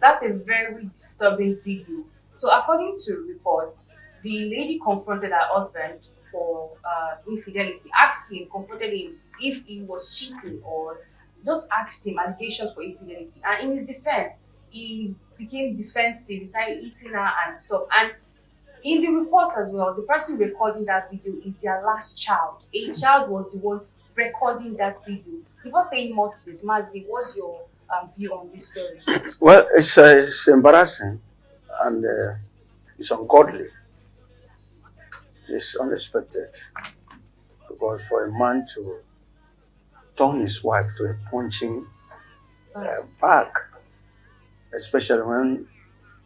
That's a very disturbing video. So, according to reports, the lady confronted her husband for infidelity, asked him, confronted him if he was cheating or just asked him allegations for infidelity. And in his defense, he became defensive, he started eating her and stuff. And in the report as well, the person recording that video is their last child. A child was the one recording that video. Before saying more to this, Mazi, what's your view on this story? Well, it's embarrassing and it's ungodly. It's unexpected because for a man to turn his wife to a punching bag, especially when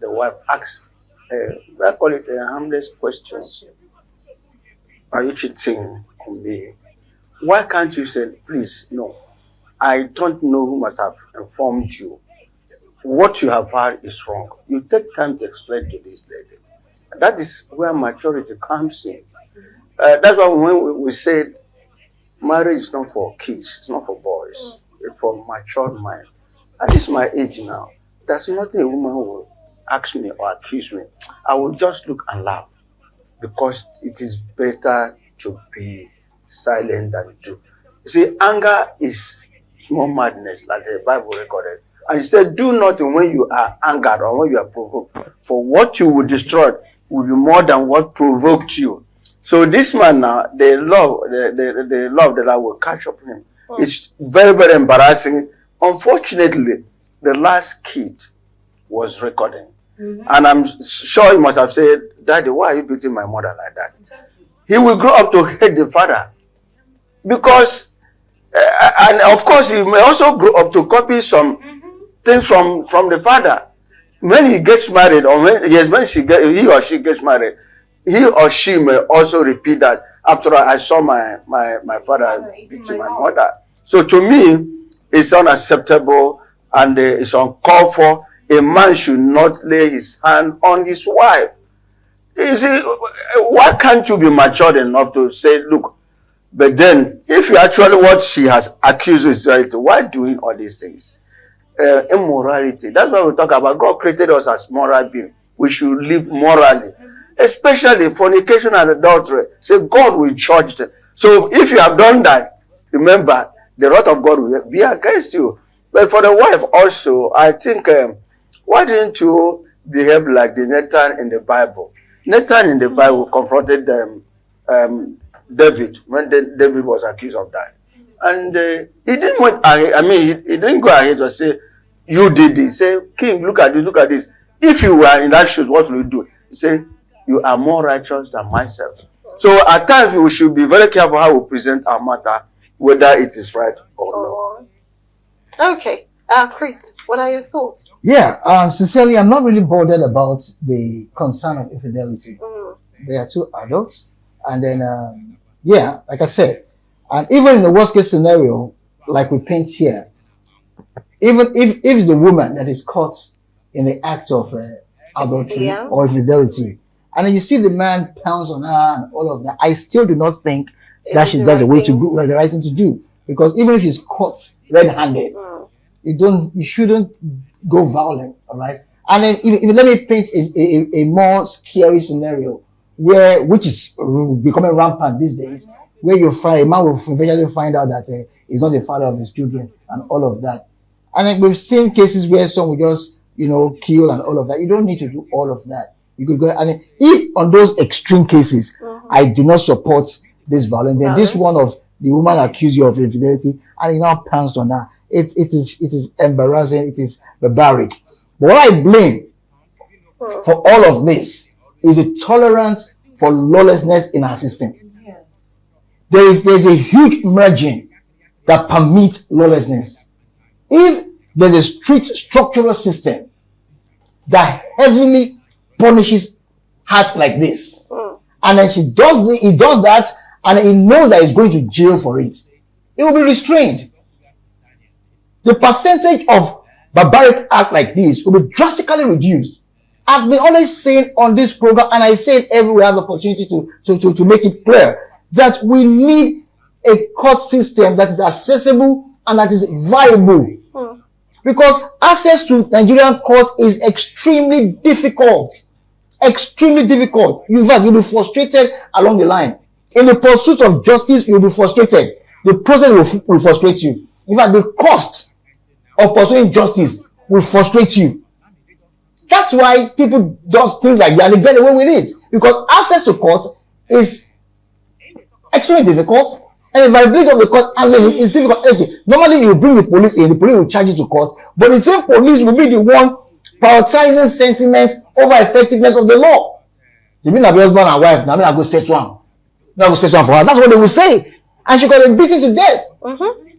the wife asks, I call it a harmless question. Are you cheating on me? Why can't you say, please, no, I don't know who must have informed you. What you have heard is wrong. You take time to explain to this lady. That is where maturity comes in. That's why when we said marriage is not for kids, it's not for boys, it's for matured mind. At this my age now, there's nothing a woman will ask me or accuse me. I will just look and laugh because it is better to be silent than do. You see, anger is small madness, like the Bible recorded. And it said, do nothing when you are angered or when you are provoked. For what you will destroy will be more than what provoked you. So this man now, the love that I will catch up him. It's very, very embarrassing. Unfortunately, the last kid was recording. And I'm sure he must have said, Daddy, why are you beating my mother like that? Exactly. He will grow up to hate the father. Because, and of course, he may also grow up to copy some things from the father. When he gets married, or when he or she gets married, he or she may also repeat that. After all, I saw my father beating my mother. So to me, it's unacceptable and it's uncalled for. A man should not lay his hand on his wife. You see, why can't you be matured enough to say, look, but then if you actually what she has accused is right, why doing all these things? Immorality. That's why we talk about God created us as moral beings. We should live morally. Especially fornication and adultery. Say God will judge them. So if you have done that, remember the wrath of God will be against you. But for the wife also, I think, why didn't you behave like the Nathan in the Bible? Nathan in the Bible confronted David when David was accused of that. And he didn't want, he didn't go ahead and say, you did this. Say, King, look at this, look at this. If you were in that shoes, what will you do? He said, you are more righteous than myself. So at times we should be very careful how we present our matter, whether it is right or not. Okay. Chris, what are your thoughts? Yeah, sincerely, I'm not really bothered about the concern of infidelity. They are two adults. And then, like I said, and even in the worst case scenario, like we paint here, even if the woman that is caught in the act of adultery or infidelity, and then you see the man pounds on her and all of that, I still do not think that she's the way to go, the right thing to do. Because even if she's caught red-handed, you shouldn't go violent, all right? And then even let me paint a more scary scenario which is becoming rampant these days, where you find a man will eventually find out that he's not the father of his children and all of that. And then we've seen cases where some will just, kill and all of that. You don't need to do all of that. You could go, and if on those extreme cases, I do not support this violence, then this one of the woman accused you of infidelity and he now pounced on her. It is embarrassing. It is barbaric. But what I blame for all of this is a tolerance for lawlessness in our system. Yes. There's a huge margin that permits lawlessness. If there's a strict structural system that heavily punishes acts like this, and then he does that, and he knows that he's going to jail for it, he will be restrained. The percentage of barbaric act like this will be drastically reduced. I've been always saying on this program, and I say it everywhere I have the opportunity to make it clear, that we need a court system that is accessible and that is viable. because access to Nigerian court is extremely difficult. Extremely difficult. In fact, you'll be frustrated along the line. In the pursuit of justice, you'll be frustrated. The process will frustrate you. In fact, the cost of pursuing justice will frustrate you. That's why people do things like that. They get away with it. Because access to court is extremely difficult. And the viability of the court handling is difficult. Okay, normally you bring the police in, the police will charge you to court, but the same police will be the one prioritizing sentiment over effectiveness of the law. You mean that husband and wife, now I go set one. Now I go set one for her. That's what they will say. And she got beaten to death.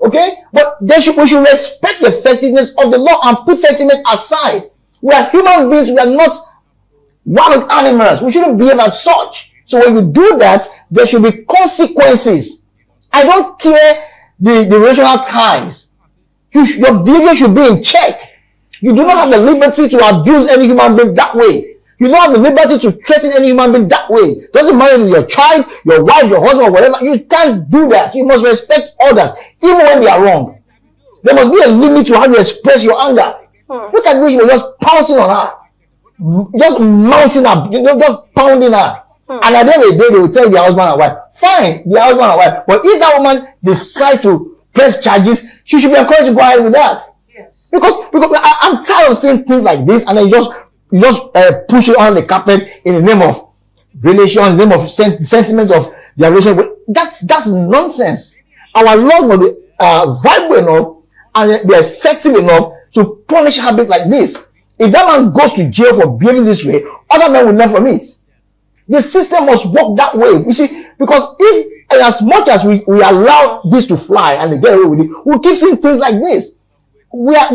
Okay? But we should respect the effectiveness of the law and put sentiment aside. We are human beings, we are not wild animals. We shouldn't behave as such. So when you do that, there should be consequences. I don't care the rational ties. Your behavior should be in check. You do not have the liberty to abuse any human being that way. You don't have the liberty to threaten any human being that way. Doesn't matter if it's your child, your wife, your husband, or whatever. You can't do that. You must respect others, even when they are wrong. There must be a limit to how you express your anger. Look at me, you were just pouncing on her. Just mounting her, just pounding her. And at the end of the day, they will tell their husband and wife, fine, their husband and wife. But if that woman decides to press charges, she should be encouraged to go ahead with that. Yes. Because I'm tired of seeing things like this, and then you just push it on the carpet in the name of relations, in the name of sentiment of their relationship. That's nonsense. Our law must be viable enough and be effective enough to punish habits like this. If that man goes to jail for behaving this way, other men will learn from it. The system must work that way. You see, because if, and as much as we allow this to fly and they get away with it, we'll keep seeing things like this. We are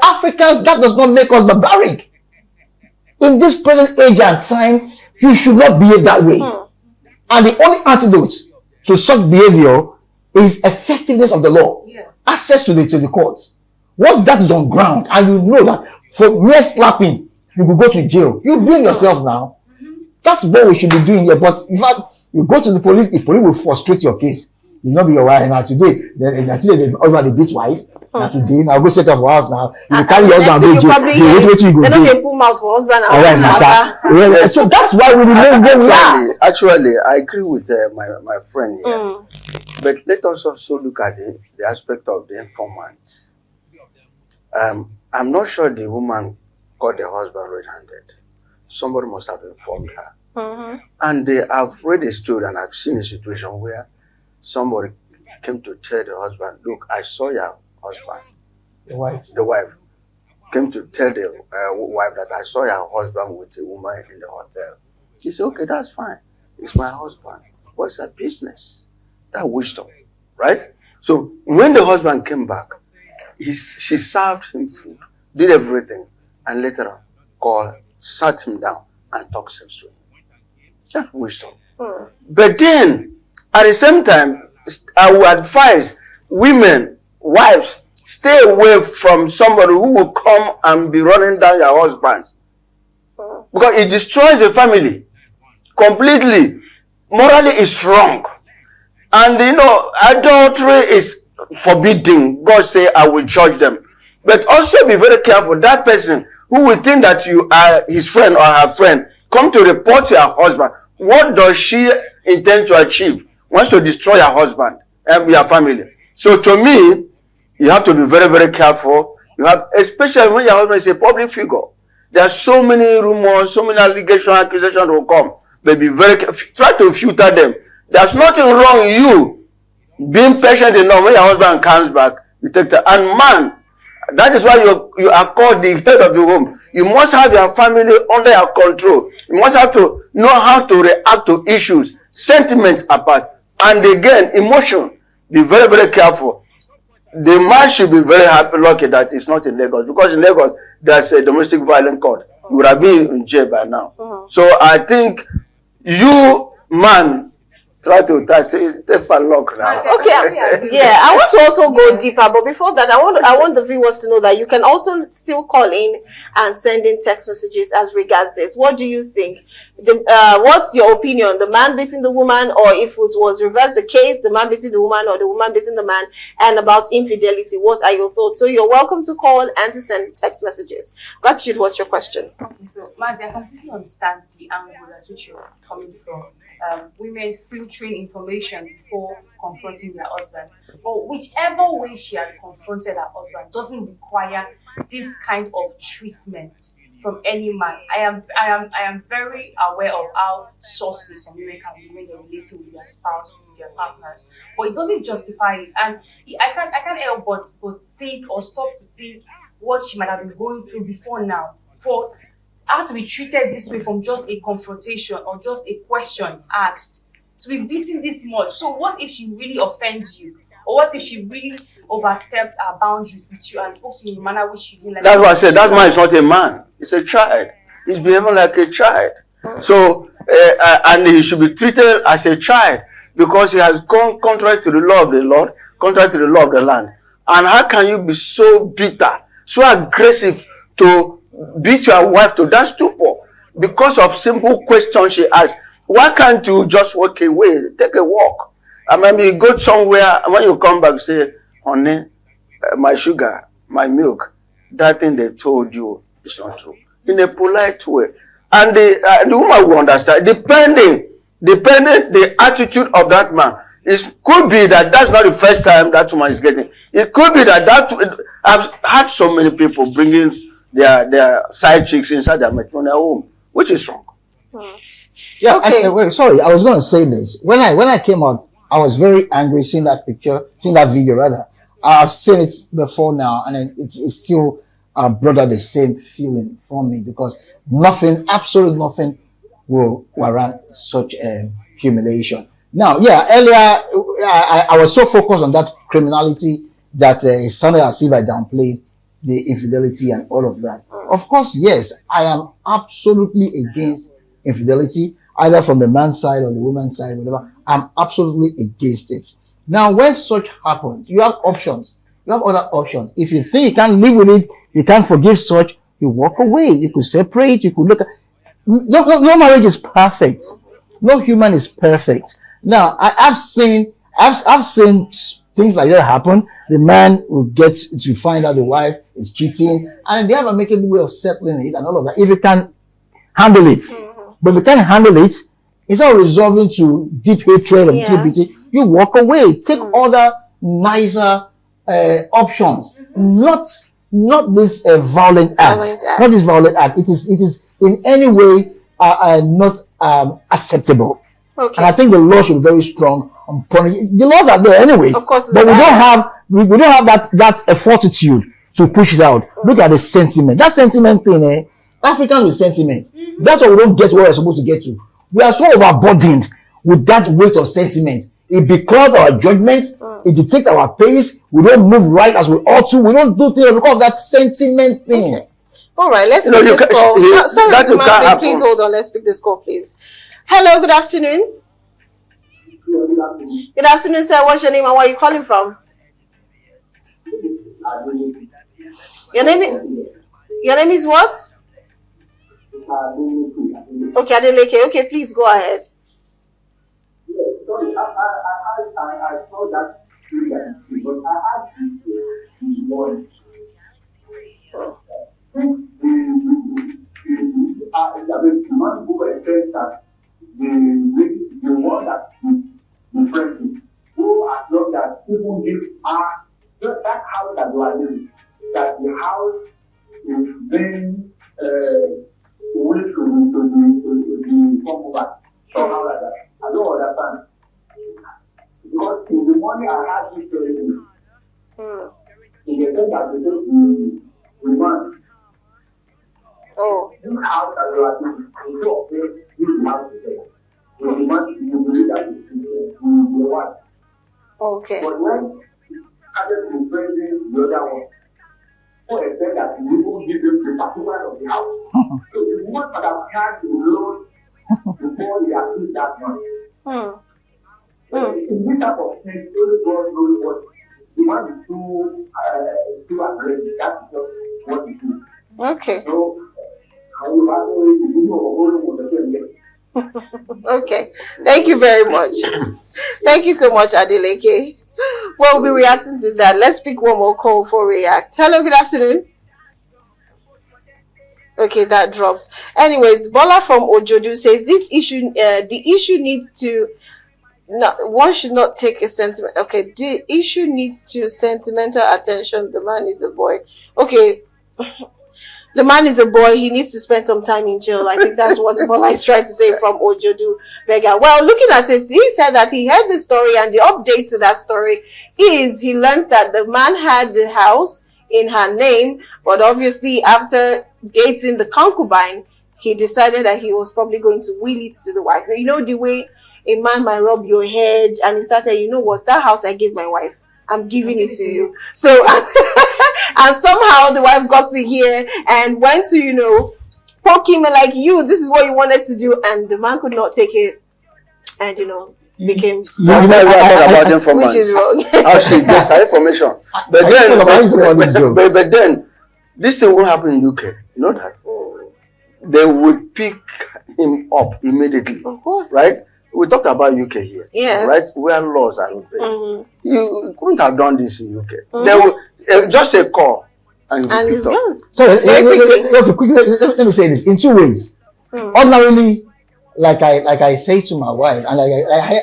Africans. That does not make us barbaric. In this present age and time, you should not behave that way. And the only antidote to such behavior is effectiveness of the law. Yes. Access to the courts. Once that is on ground, and you know that for mere slapping, you will go to jail. You blame yourself now. That's what we should be doing here. But in fact, you go to the police will frustrate your case. You'll not be your wife. Now today, the husband beat wife. Now today, now go set up for house now. You carry your husband and go jail. They pull mouth for husband and all right, matter. So that's why we remain where we are. Actually, I agree with my friend here. But let us also look at the aspect of the informant. I'm not sure the woman caught the husband red-handed. Somebody must have informed her. And I've read a story and I've seen a situation where somebody came to tell the husband, look, I saw your husband. The wife came to tell the wife that I saw your husband with a woman in the hotel. He said, okay, that's fine. It's my husband. What's her business? That wisdom, right? So when the husband came back, she served him food, did everything, and later on sat him down and talked sense to him. That's wisdom. But then, at the same time, I would advise women, wives, stay away from somebody who will come and be running down your husband. Because it destroys the family completely. Morally, it's wrong. And adultery is forbidden. God say, I will judge them. But also be very careful. That person who will think that you are his friend or her friend, come to report to her husband. What does she intend to achieve? Wants to destroy her husband and your family. So to me, you have to be very, very careful. You have, especially when your husband is a public figure. There are so many rumors, so many allegations, accusations will come. But be very careful. Try to filter them. There's nothing wrong in you being patient enough. When your husband comes back, you take the, and man, that is why you are called the head of the home. You must have your family under your control. You must have to know how to react to issues, sentiments apart, and again, emotion. Be very, very careful. The man should be very happy, lucky that it's not in Lagos, because in Lagos there's a domestic violence court. You would have been in jail by now. So I think you, man, Try to take a look now. Okay, yeah, I want to also go deeper, but before that, I want the viewers to know that you can also still call in and send in text messages as regards this. What do you think? What's your opinion? The man beating the woman, or if it was reversed the case, the man beating the woman or the woman beating the man, and about infidelity? What are your thoughts? So you're welcome to call and to send text messages. Gratitude, what's your question? Okay, so Mazi, I completely understand the angle at which you're coming from. Women filtering information before confronting their husbands. But whichever way she had confronted her husband doesn't require this kind of treatment from any man. I am very aware of how saucy some women can be when they're relating with their spouse, with their partners. But it doesn't justify it. And I can't help but think or stop to think what she might have been going through before now. For her to be treated this way from just a confrontation or just a question asked, to be beaten this much. So what if she really offends you? Or what if she really overstepped her boundaries with you and spoke to you in a manner which you didn't like? That's why I said that man is not a man. He's a child. He's behaving like a child. So, and he should be treated as a child because he has gone contrary to the law of the Lord, contrary to the law of the land. And how can you be so bitter, so aggressive to beat your wife to that stupor because of simple questions she asked? Why can't you just walk away, take a walk, and maybe go somewhere, and when you come back say, honey, my sugar, my milk, that thing they told you is not true, in a polite way. And the woman will understand, depending the attitude of that man. It could be that that's not the first time that woman is getting. It could be that I've had so many people bringing their side chicks inside their matrimonial home, which is wrong. Yeah, Okay. wait, sorry, I was going to say this. When I came out, I was very angry seeing that picture, seeing that video rather. I've seen it before now, and it's still brought out the same feeling from me because nothing, absolutely nothing, will warrant such humiliation. Now, yeah, earlier I was so focused on that criminality that it sounded as if I downplayed the infidelity and all of that. Of course, yes, I am absolutely against infidelity, either from the man's side or the woman's side, whatever. I'm absolutely against it. Now, when such happens, you have options. You have other options. If you think you can't live with it, you can't forgive such, you walk away. You could separate. You could look at. No marriage is perfect. No human is perfect. Now, I've seen things like that happen. The man will get to find out the wife is cheating, and they have a making way of settling it and all of that. If you can handle it, but if you can't handle it, it's not resolving to deep hatred of LGBT. You walk away. Take other nicer options. Not this violent act. Not this violent act. It is in any way not acceptable. Okay. And I think the law should be very strong on punishing. The laws are there anyway. Of course, but we don't have that fortitude to push it out. Look at the sentiment. That sentiment thing, African with sentiment. That's why we don't get where we're supposed to get to. We are so overburdened with that weight of sentiment. It becomes our judgment. It dictates our pace. We don't move right as we ought to. We don't do things because of that sentiment thing. Okay. All right, let's pick this call. Sorry, Martin, please hold on. Let's pick this call, please. Hello, good afternoon. Good afternoon, sir. What's your name and where are you calling from? Your name is what? Okay, Adeleke. Okay, please go ahead. Sorry, I saw that, but I asked this one. The man who expects that the one that is friendly, who as long as people give just that house that you are living, that the house is being willing to be popular, somehow like that. I don't understand. Because in the morning I had this story, in the sense that the man, this house that you are living, is so afraid this house is there. So the man, you believe that it's the wife. Okay. But when started to praising the other one, so I said that we will give them the particular of the house. So the woman that have had the loan before they accuse that man. In this type of thing, only God knows what the man is too aggressive. That's just what he do. Okay. So, I will always do what Okay. Thank you very much. Thank you so much, Adeleke. We'll be reacting to that. Let's pick one more call for react. Hello, good afternoon. Okay, that drops. Anyways, Bola from Ojodu says this issue, the issue needs to. No, one should not take a sentiment. Okay, the issue needs to sentimental attention. The man is a boy. Okay, the man is a boy. He needs to spend some time in jail. I think that's what Bola is trying to say from Ojodu Vega. Well, looking at it, he said that he heard the story, and the update to that story is he learned that the man had the house in her name, but obviously after dating the concubine, he decided that he was probably going to will it to the wife. You know the way a man might rub your head and you started, you know what, that house I gave my wife, I'm giving it to you. So, and somehow the wife got to hear and went to, you know, poke him like, this is what you wanted to do. And the man could not take it and, you know, became, Talk about which is wrong. How she gets her information. But then, this thing will happen in UK. You know that? They would pick him up immediately. Of course. Right? We talked about UK here. Yes. Right? Where laws are not there. You couldn't have done this in UK. They would, just a call and it's gone. So Very quickly. let me say this in two ways. Ordinarily, like I say to my wife, and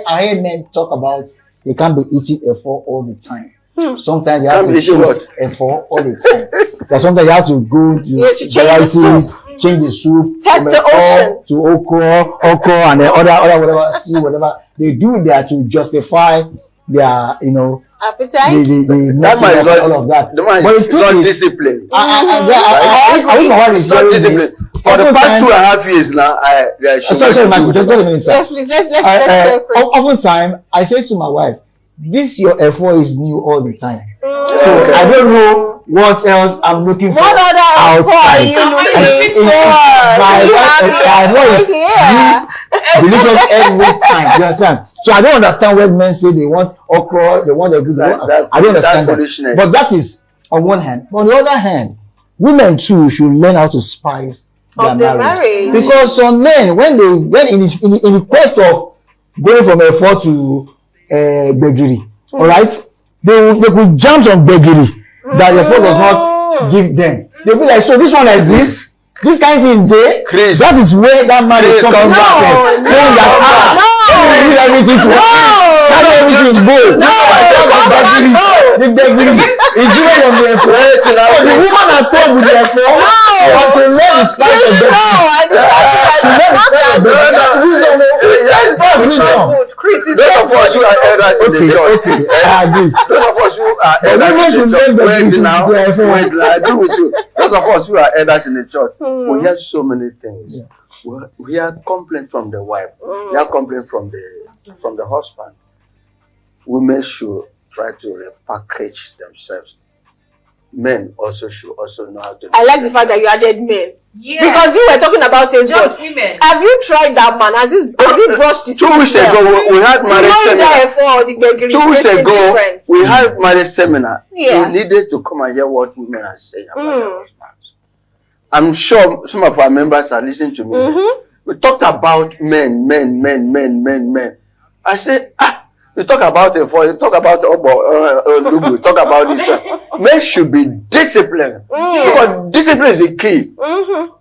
I hear men talk about they can't be eating F4 all the time. Sometimes you have to choose F4 all the time. That sometimes you have to go to varieties, change the soup, test the ocean to okra, and then other whatever stew, whatever they do there to justify their, you know, appetite. That man is not all of that. The man is not disciplined. I think my wife is very disciplined. For the past 2.5 years now, sorry, Matthew, just wait a minute, sir. Yes, please. Let's oftentimes I say to my wife, this your F4 is new all the time. So I don't know what else I'm looking for. What other F4 are you looking for? My wife is delicious every time. You understand? So I don't understand when men say they want okra, they want a good. I don't understand that. But that is on one hand. On the other hand, women too should learn how to spice their marriage. Because some men, when in the quest of going from F4 to Begiri, all right, they could jump some Begiri that the F4 does not give them. They'll be like, so this one exists. This kind of thing there, that is where that man is coming from. Saying that, need everything to carry everything good. The Begiri is different from the F4. The woman at home with the F4 want to learn the spice of Chris is those of us who are elders in the church. I agree. Those of us who are elders in the church. Wait, I agree with you. Those of us who are elders in the church, we hear so many things. We hear complaints from the wife. We hear complaints from the husband. Women should try to repackage themselves. Men also should know how to. I like the fact that you added men. Yes. Because you were talking about it. Just women. Have you tried that man? Has he brushed his 2 weeks ago, we had marriage seminar. 2 weeks ago, we had marriage seminar. Yeah. We needed to come and hear what women are saying about their husbands. I'm sure some of our members are listening to me. We talked about men. I said, you talk about you talk about you talk about this. Men should be disciplined. Because discipline is the key.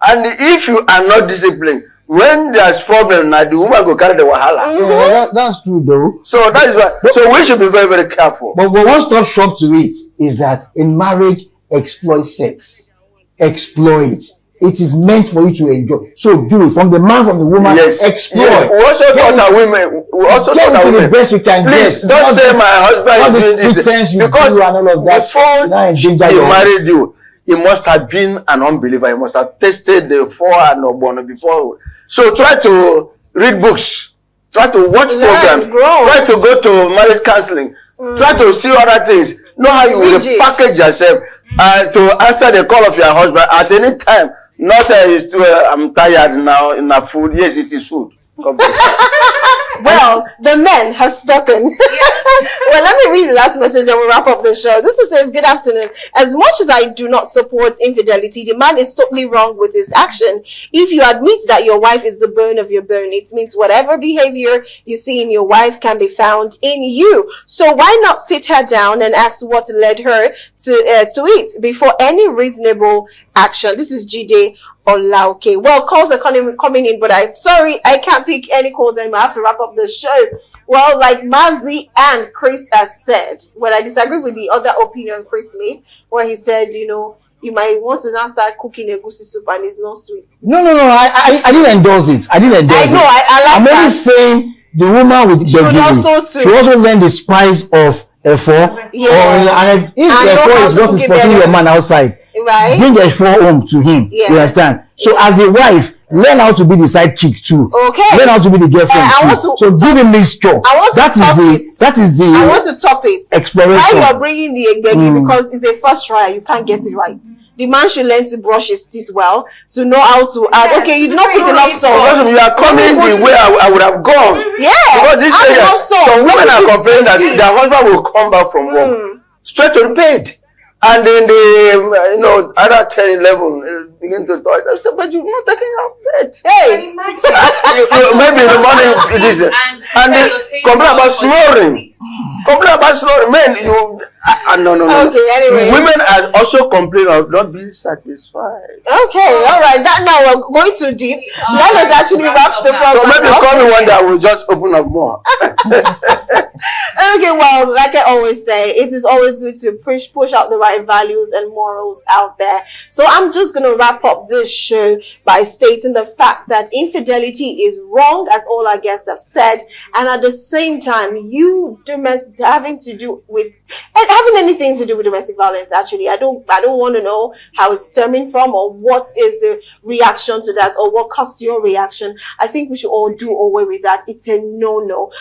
And if you are not disciplined, when there's problem, now the woman go carry the wahala. That's true though. So that is why. So we should be very, very careful. But one stop shop to it is that in marriage, exploit sex. Exploit. It is meant for you to enjoy. So do it. From the man, from the woman, explore. Yes. We also taught our women. We also get taught our women. The best we can Please get. don't say my husband is doing this. Because before he married you, he must have been an unbeliever. He must have tested the and before. So try to read books. Try to watch programs. Try to go to marriage counseling. Try to see other things. Know how you will package yourself to answer the call of your husband at any time. Not I'm tired now, enough food. Yes, it is food. Well, the men have spoken. Well, let me read the last message and we'll wrap up the show. This says, good afternoon. As much as I do not support infidelity, the man is totally wrong with his action. If you admit that your wife is the bone of your bone, it means whatever behavior you see in your wife can be found in you. So why not sit her down and ask what led her to it before any reasonable action? This is Jide Olauke. Well, calls are coming in, but I'm sorry, I can't pick any calls anymore. I have to wrap up the show. Well, like Mazi and Chris has said, well, I disagree with the other opinion Chris made, where he said, you know, you might want to now start cooking egusi soup and it's not sweet. No. I didn't endorse it. I didn't endorse it. I know, I like I'm that. only saying the woman with Should should also learn the spice of F4. Yeah. And if I know F4 how is to what cook is it putting better. your man outside, Right? bring F4 home to him. Yes. You understand? So as the wife, learn how to be the side chick too. Okay. Learn how to be the girlfriend I want too. to- So give him mixture. I want to top it. That is the I want to top it. exploration. While you're bringing the egbegi, because it's a first try, you can't get it right. The man should learn to brush his teeth well, to know how to add. Yes, Okay, you did not put very enough salt. Because you are coming the way I would have gone. Yeah, Because this add area, enough salt. some women Let are me complaining that taste it. their husband will come back from work straight to the bed. And then they, either 10, 11, begin to talk. I said, but you're not taking your bed. Hey, Imagine. Maybe in the morning it is. And they complain about snoring. Complain about snoring. Men, no. Okay, anyway. Women are also complaining of not being satisfied. okay, all right. That now we're going too deep. Let us actually wrap the So program maybe up. call me one day, I will just open up more. Okay, well, like I always say, it is always good to push out the right values and morals out there. So I'm just going to wrap up this show by stating the fact that infidelity is wrong, as all our guests have said, and at the same time, having anything to do with domestic violence. Actually, I don't want to know how it's stemming from or what is the reaction to that or what caused your reaction. I think we should all do away with that. It's a no. Well,